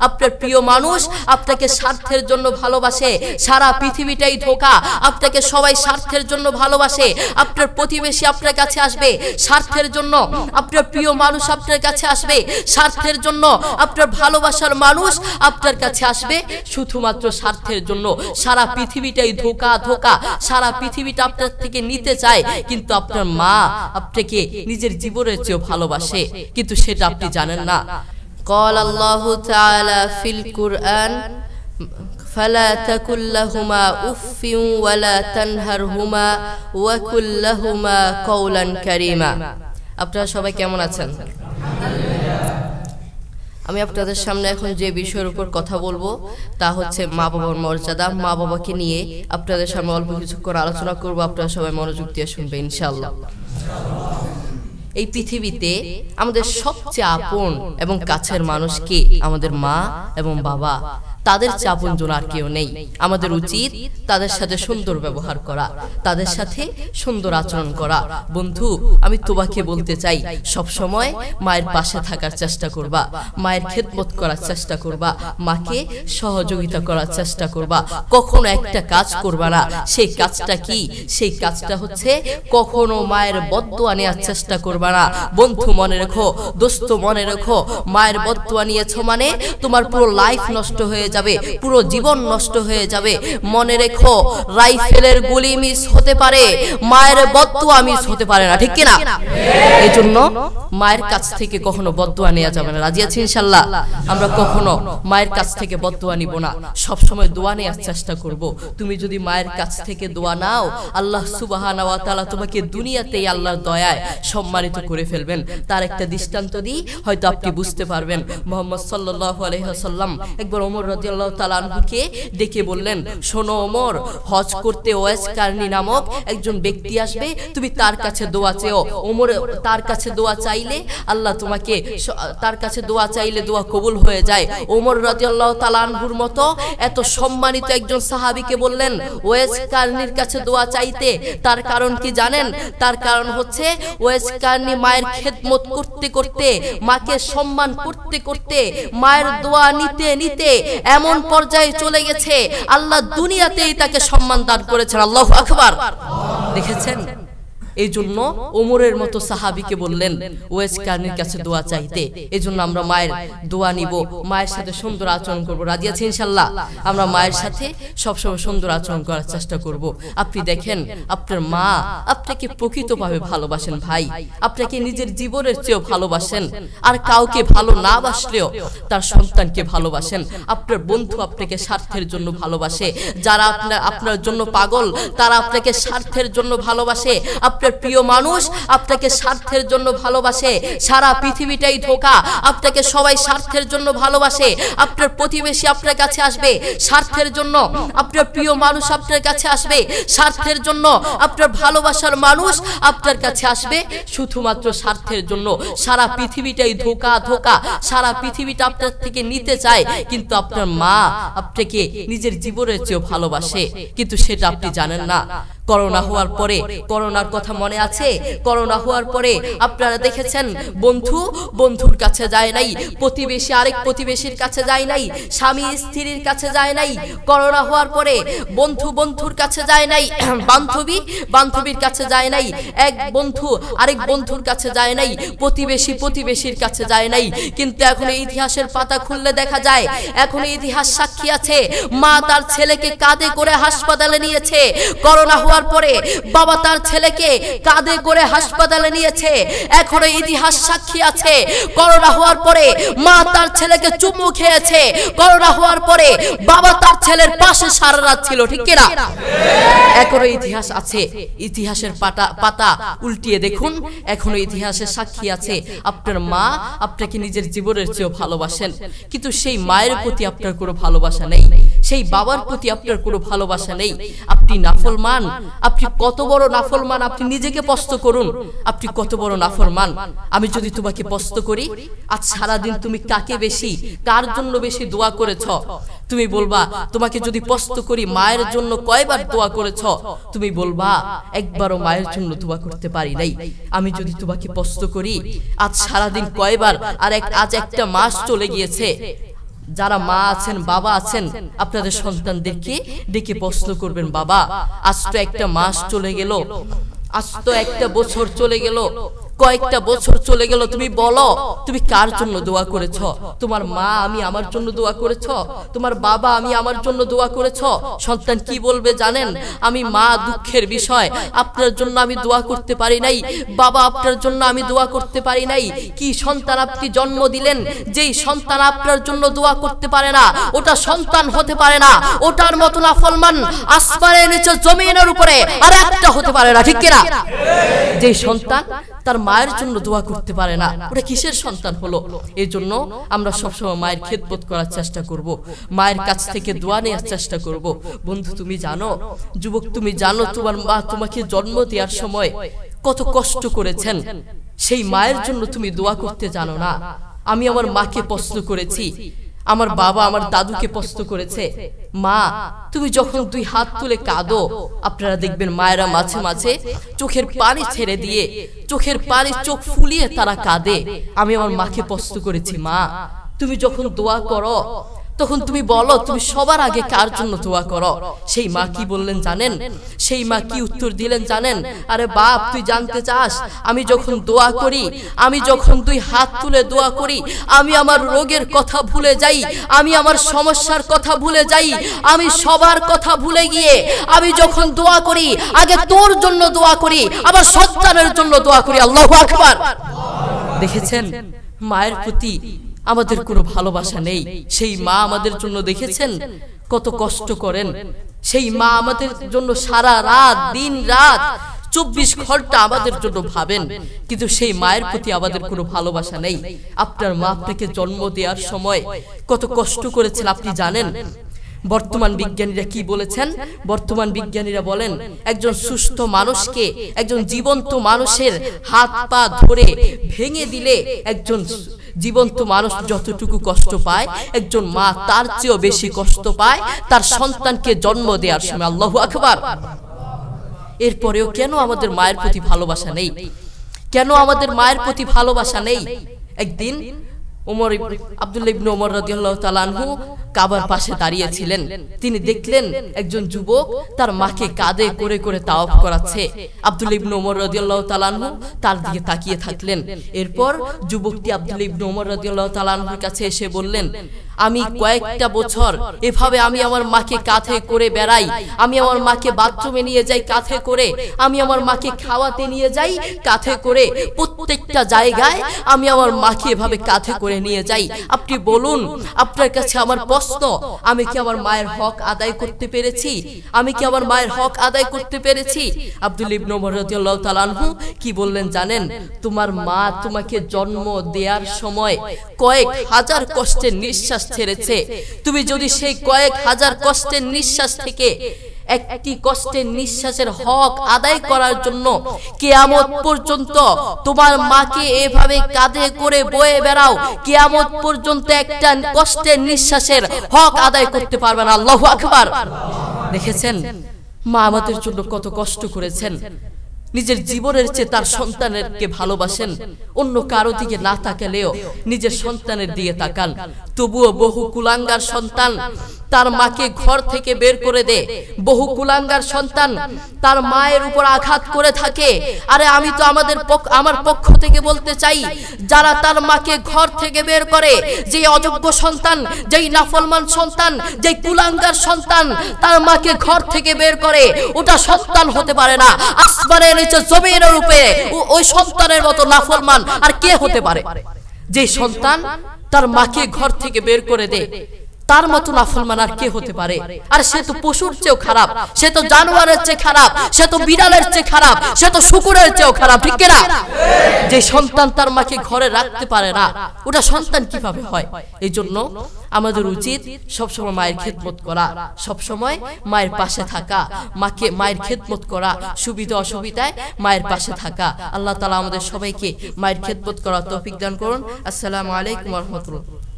আপনার প্রিয় মানুষ আপনাকে স্বার্থের জন্য ভালোবাসে, সারা পৃথিবীটাই ধোঁকা, আপনাকে সবাই স্বার্থের জন্য ভালোবাসে। আপনার প্রতিবেশী আপনার কাছে আসবে স্বার্থের জন্য, আপনার প্রিয় মানুষ আপনার কাছে আসবে স্বার্থের জন্য, আপনার ভালোবাসার মানুষ আপনার কাছে আসবে শুধুমাত্র স্বার্থের জন্য। সারা পৃথিবীটাই ধোঁকা ধোঁকা, সারা পৃথিবীটা আপনার থেকে নিতে চায়, কিন্তু আপনার মা আপনাকে নিজের জীবনের চেয়েও ভালোবাসে, কিন্তু সেটা আপনি জানেন না। قال الله تعالى في القرآن فلا تقل لهما أف ولا تنهرهما وقل لهما قولا كريما। আপনারা সবাই কেমন আছেন? আমি আপনাদের সামনে এখন যে বিষয়ের উপর কথা বলবো তা হচ্ছে মা বাবার মর্যাদা। মা বাবাকে নিয়ে আপনাদের সামনে অল্প কিছুক্ষণ আলোচনা করবো, আপনারা সবাই মনোযোগ দিয়ে শুনবেন ইনশাআল্লাহ। এই পৃথিবীতে আমাদের সবচেয়ে আপন এবং কাছের মানুষ কে? আমাদের মা এবং বাবা। তাদের চেয়ে আপনজন আর কেউ নেই। আমাদের উচিত তাদের সাথে সুন্দর ব্যবহার করা, তাদের সাথে সুন্দর আচরণ করা। বন্ধু, আমি তোমাকে বলতে চাই, সব সময় মায়ের পাশে থাকার চেষ্টা করবা, মায়ের খেদমত করার চেষ্টা করবা, মাকে সহযোগিতা করার চেষ্টা করবা। কখনো একটা কাজ করবা না, সেই কাজটা কি? সেই কাজটা হচ্ছে কখনো মায়ের বদদুয়া নেওয়ার চেষ্টা করবা না। বন্ধু মনে রেখো, দোস্ত মনে রেখো, মায়ের বদদুয়া নিয়েছো মানে তোমার পুরো লাইফ নষ্ট হয়ে যাবে, পুরো জীবন নষ্ট হয়ে যাবে। মনে রেখো, রাইফেলের গুলি মিস হতে পারে, মায়ের বদদুয়া মিস হতে পারে না, ঠিক কি না? এই জন্য মায়ের কাছ থেকে কখনো বদদুয়া নেওয়া যাবে না। রাজি আছি ইনশাআল্লাহ? আমরা কখনো মায়ের কাছ থেকে বদদুয়া নিব না, সব সময় দোয়া নেওয়ার চেষ্টা করব। তুমি যদি মায়ের কাছ থেকে দোয়া নাও, আল্লাহ সুবহানাহু ওয়া তাআলা তোমাকে দুনিয়াতেই আল্লাহর দয়ায় সম্মানিত করে ফেলবেন। তার একটা দৃষ্টান্ত দিই, হয়তো আপনি বুঝতে পারবেন। মুহাম্মদ সাল্লাল্লাহু আলাইহি ওয়াসাল্লাম একবার ওমর রাদিয়াল্লাহু তাআলা আনহুকে ডেকে বললেন, শোনো ওমর, হজ করতে ওয়াইস কারনী নামক একজন ব্যক্তি আসবে, তুমি তার কাছে দোয়া চেও। ওমর তার কাছে দোয়া চাইলে আল্লাহ তোমাকে, তার কাছে দোয়া চাইলে দোয়া কবুল হয়ে যায়। ওমর রাদিয়াল্লাহু তাআলা আনহুর মতো এত সম্মানিত একজন সাহাবীকে বললেন ওয়াইস কারনীর কাছে দোয়া চাইতে। তার কারণ কি জানেন? তার কারণ হচ্ছে ওয়াইস কারনী মায়ের খেদমত করতে করতে, মাকে সম্মান করতে করতে, মায়ের দোয়া নিতে নিতে এমন পর্যায়ে চলে গেছে, আল্লাহ দুনিয়াতেই তাকে সম্মান দান করেছেন। আল্লাহু আকবার। দেখেছেন? এই জন্য ওমরের মতো সাহাবীকে বললেন ওয়াইস কারনীর কাছে দোয়া চাইতে। এই জন্য আমরা মায়ের দোয়া নিব, মায়ের সাথে সুন্দর আচরণ করব। রাজি আছি ইনশাআল্লাহ? আমরা মায়ের সাথে সবসময় সুন্দর আচরণ করার চেষ্টা করব। আপনি দেখেন, আপনার মা আপনাকে প্রকৃতভাবে ভালোবাসেন ভাই, আপনাকে নিজের জীবনের চেয়েও ভালোবাসেন। আর কাউকে ভালো না বাসলেও তার সন্তানকে ভালোবাসেন। আপনার বন্ধু আপনাকে স্বার্থের জন্য ভালোবাসে, যারা আপনার জন্য পাগল তারা আপনাকে স্বার্থের জন্য ভালোবাসে। আপনার প্রিয় মানুষ আপনাকে স্বার্থের জন্য ভালোবাসে, সারা পৃথিবীটাই ধোঁকা, আপনাকে সবাই স্বার্থের জন্য ভালোবাসে। আপনার প্রতিবেশী আপনার কাছে আসবে স্বার্থের জন্য, আপনার প্রিয় মানুষ আপনার কাছে আসবে স্বার্থের জন্য, আপনার ভালোবাসার মানুষ আপনার কাছে আসবে শুধুমাত্র স্বার্থের জন্য। সারা পৃথিবীটাই ধোঁকা ধোঁকা, সারা পৃথিবীটা আপনার থেকে নিতে চায়, কিন্তু আপনার মা আপনাকে নিজের জীবনের চেয়েও ভালোবাসে, কিন্তু সেটা আপনি জানেন না। করোনা হওয়ার পরে, করোনার কথা মনে আছে? করোনা হওয়ার পরে আপনারা দেখেছেন, বন্ধু বন্ধুর কাছে যায় নাই, প্রতিবেশী আরেক প্রতিবেশীর কাছে যায় নাই, স্বামী স্ত্রীর কাছে যায় নাই। করোনা হওয়ার পরে বন্ধু বন্ধুর কাছে যায় নাই, বান্ধবী বান্ধবীর কাছে যায় নাই, এক বন্ধু আরেক বন্ধুর কাছে যায় নাই, প্রতিবেশী প্রতিবেশীর কাছে যায় নাই। কিন্তু এখন ইতিহাসের পাতা খুললে দেখা যায়, এখন ইতিহাস সাক্ষী আছে, মা তার ছেলেকে কাঁধে করে হাসপাতালে নিয়েছে। করোনা হওয়ার পরে বাবা তার ছেলেকে কাঁধে করে হাসপাতালে নিয়েছে। এখনো ইতিহাস সাক্ষী আছে, করোনা হওয়ার পরে মা তার ছেলেকে চুমু খেয়েছে। করোনা হওয়ার পরে বাবা তার ছেলের পাশে সারা রাত ছিল, ঠিক কি না? এখনো ইতিহাস আছে, ইতিহাসের পাতা উল্টিয়ে দেখুন, এখনো ইতিহাসের সাক্ষী আছে। আপনার মা আপনাকে নিজের জীবনের চেয়েও ভালোবাসেন, কিন্তু সেই মায়ের প্রতি আপনার কোনো ভালোবাসা নেই, সেই বাবার প্রতি আপনার কোনো ভালোবাসা নেই। আপনি নাফরমান, আপনি কত বড় নাফরমান, আপনি নিজেকে প্রশ্ন করুন, আপনি কত বড় নাফরমান। আমি যদি তোমাকে প্রশ্ন করি, আজ সারাদিন তুমি কাকে বেশি, কার জন্য বেশি দোয়া করেছ? তুমি বলবা। তোমাকে যদি প্রশ্ন করি মায়ের জন্য কয়বার দোয়া করেছ? তুমি বলবা একবারও মায়ের জন্য দোয়া করতে পারি নাই। আমি যদি তোমাকে প্রশ্ন করি আজ সারাদিন কয়বার, আর আজ একটা মাস চলে গিয়েছে, যারা মা আছেন বাবা আছেন আপনাদের সন্তানদেরকে ডেকে প্রশ্ন করবেন, বাবা আজ তো একটা মাস চলে গেল, আজ তো একটা বছর চলে গেল, কয়েকটা বছর চলে গেল, তুমি বলো তুমি কার জন্য দোয়া করেছ? তোমার মা আমি আমার জন্য দোয়া করেছ? তোমার বাবা আমি আমার জন্য দোয়া করেছ? সন্তান কি বলবে জানেন? আমি মা দুঃখের বিষয়, আপনার জন্য আমি দোয়া করতে পারি নাই, বাবা আপনার জন্য আমি দোয়া করতে পারি নাই। কি সন্তান আপনি জন্ম দিলেন, যেই সন্তান আপনার জন্য দোয়া করতে পারে না ওটা সন্তান হতে পারে না। ওটার মতো নাফরমান আসমানের নিচে জমিনের উপরে আর একটা হতে পারে না, ঠিক কিনা? যেই সন্তান তার মায়ের জন্য দোয়া করতে পারে না ওটা কিসের সন্তান হলো? এই জন্য আমরা সবসময় মায়ের খেদমত করার চেষ্টা করব, মায়ের কাছ থেকে দোয়া নেওয়ার চেষ্টা করব। বন্ধু তুমি জানো, যুবক তুমি জানো, তোমার মা তোমাকে জন্ম দেওয়ার সময় কত কষ্ট করেছেন, সেই মায়ের জন্য তুমি দোয়া করতে জানো না। আমি আমার মাকে প্রশ্ন করেছি, আমার বাবা আমার দাদুকে প্রশ্ন করেছে, মা তুমি যখন দুই হাত তুলে কাঁদো, আপনারা দেখবেন মায়েরা মাঝে মাঝে চোখের পানি ছেড়ে দিয়ে চোখের পানি চোখ ফুলিয়ে তারা কাঁদে। আমি আমার মাকে প্রশ্ন করেছি, মা তুমি যখন দোয়া করো তখন তুমি বলো তুমি সবার আগে কার জন্য দোয়া করো? সেই মা কি বললেন জানেন? সেই মা কি উত্তর দিলেন জানেন? আরে বাপ তুই জানতে চাস, আমি যখন দোয়া করি, আমি যখন দুই হাত তুলে দোয়া করি, আমি আমার রোগের কথা ভুলে যাই, আমি আমার সমস্যার কথা ভুলে যাই, আমি সবার কথা ভুলে গিয়ে আমি যখন দোয়া করি আগে তোর জন্য দোয়া করি, আমার সন্তানের জন্য দোয়া করি। আল্লাহু আকবার। দেখেছেন মায়ের প্রতি আমাদের কোনো ভালোবাসা নেই। সেই মা আমাদের জন্য দেখেছেন কত কষ্ট করেন, সেই মা আমাদের জন্য সারা রাত দিন রাত 24 ঘন্টা আমাদের জন্য ভাবেন, কিন্তু সেই মায়ের প্রতি আমাদের কোনো ভালোবাসা নেই। আপনার মা আপনাকে জন্ম দেওয়ার সময় কত কষ্ট করেছেন আপনি জানেন? বর্তমান বিজ্ঞানীরা কি বলেছেন? বর্তমান বিজ্ঞানীরা বলেন একজন সুস্থ মানুষকে, একজন জীবন্ত মানুষের হাত পা ধরে ভেঙে দিলে একজন জীবন্ত মানুষ যতটুকু কষ্ট পায়, একজন মা তার চেয়েও বেশি কষ্ট পায় তার সন্তানকে জন্ম দেওয়ার সময়। আল্লাহু আকবার। এরপরেও কেন আমাদের মায়ের প্রতি ভালোবাসা নেই? কেন আমাদের মায়ের প্রতি ভালোবাসা নেই? একদিন আব্দুল্লাহ ইবনে ওমর রাদিয়াল্লাহু তাআলা আনহু কাবার পাশে দাঁড়িয়ে ছিলেন। তিনি দেখলেন একজন যুবক তার মাকে কাঁধে করে করে তাওয়াফ করাচ্ছে। আব্দুল্লাহ ইবনে ওমর রাদিয়াল্লাহু তাআলা আনহু তার দিকে তাকিয়ে থাকলেন। এরপর যুবকটি আব্দুল্লাহ ইবনে ওমর রাদিয়াল্লাহু তাআলা আনহুর কাছে এসে বললেন, আমি কয়েকটা বছর এভাবে আমি আমার মাকে কাঁধে করে বেড়াই, আমি আমার মাকে বাথরুমে নিয়ে যাই কাঁধে করে, আমি আমার মাকে খাওয়াতে নিয়ে যাই কাঁধে করে, প্রত্যেকটা জায়গায় আমি আমার মাকে এভাবে কাঁধে করে নিয়ে যাই। আপনি বলুন, আপনার কাছে আমার প্রশ্ন, আমি কি আমার মায়ের হক আদায় করতে পেরেছি? আমি কি আমার মায়ের হক আদায় করতে পেরেছি? আব্দুল্লাহ ইবনে ওমর রাদিয়াল্লাহু তাআলা আনহু কি বললেন জানেন? তোমার মা তোমাকে জন্ম দেওয়ার সময় কয়েক হাজার কষ্টের নিঃশ্বাস ছেড়েছে। তুমি যদি সেই কয়েক হাজার কষ্টের নিঃশ্বাস থেকে একটি কষ্টের নিঃশ্বাসের হক আদায় করার জন্য কিয়ামত পর্যন্ত তোমার মাকে এভাবে কাঁধে করে বয়ে বেড়াও, কিয়ামত পর্যন্ত একটা কষ্টের নিঃশ্বাসের হক আদায় করতে পারবে না। আল্লাহু আকবার। দেখেছেন মা আমাদের জন্য কত কষ্ট করেছেন। নিজের জীবনের চেয়ে তার সন্তানেরকে ভালোবাসেন, অন্য কারো দিকে না তাকালেও নিজের সন্তানের দিকে তাকান। তবুও বহু কুলাঙ্গার সন্তান তার মাকে ঘর থেকে বের করে দেয়, বহু কুলাঙ্গার সন্তান তার মায়ের উপর আঘাত করে থাকে। আরে আমি তো আমার পক্ষ থেকে বলতে চাই, যারা তার মাকে ঘর থেকে বের করে, যে অযোগ্য সন্তান, যেই নাফরমান সন্তান, যেই কুলাঙ্গার সন্তান তার মাকে ঘর থেকে বের করে, ওটা সন্তান হতে পারে না। আসমানের নিচে জমিনের উপরে ওই সন্তানের মতো নাফরমান আর কে হতে পারে? যে সন্তান তার মাকে ঘর থেকে বের করে দেয়, তার মতো নাফরমান আর কে হতে পারে? আর সে তো পশুর চেয়েও খারাপ, সে তো জানোয়ারের চেয়ে খারাপ, সে তো বিড়ালের চেয়ে খারাপ, সে তো শুকুরের চেয়েও খারাপ, ঠিক না? যে সন্তান তার মাকে ঘরে রাখতে পারে না, ওটা সন্তান কিভাবে হয়? এই জন্য আমাদের উচিত সবসময় মায়ের খেদমত করা, সবসময় মায়ের পাশে থাকা, মায়ের খেদমত করা, সুবিধা অসুবিধায় মায়ের পাশে থাকা। আল্লাহ তাআলা আমাদের সবাইকে মায়ের খেদমত করার তৌফিক দান করুন। আসসালামু আলাইকুম ওয়া রাহমাতুল্লাহ।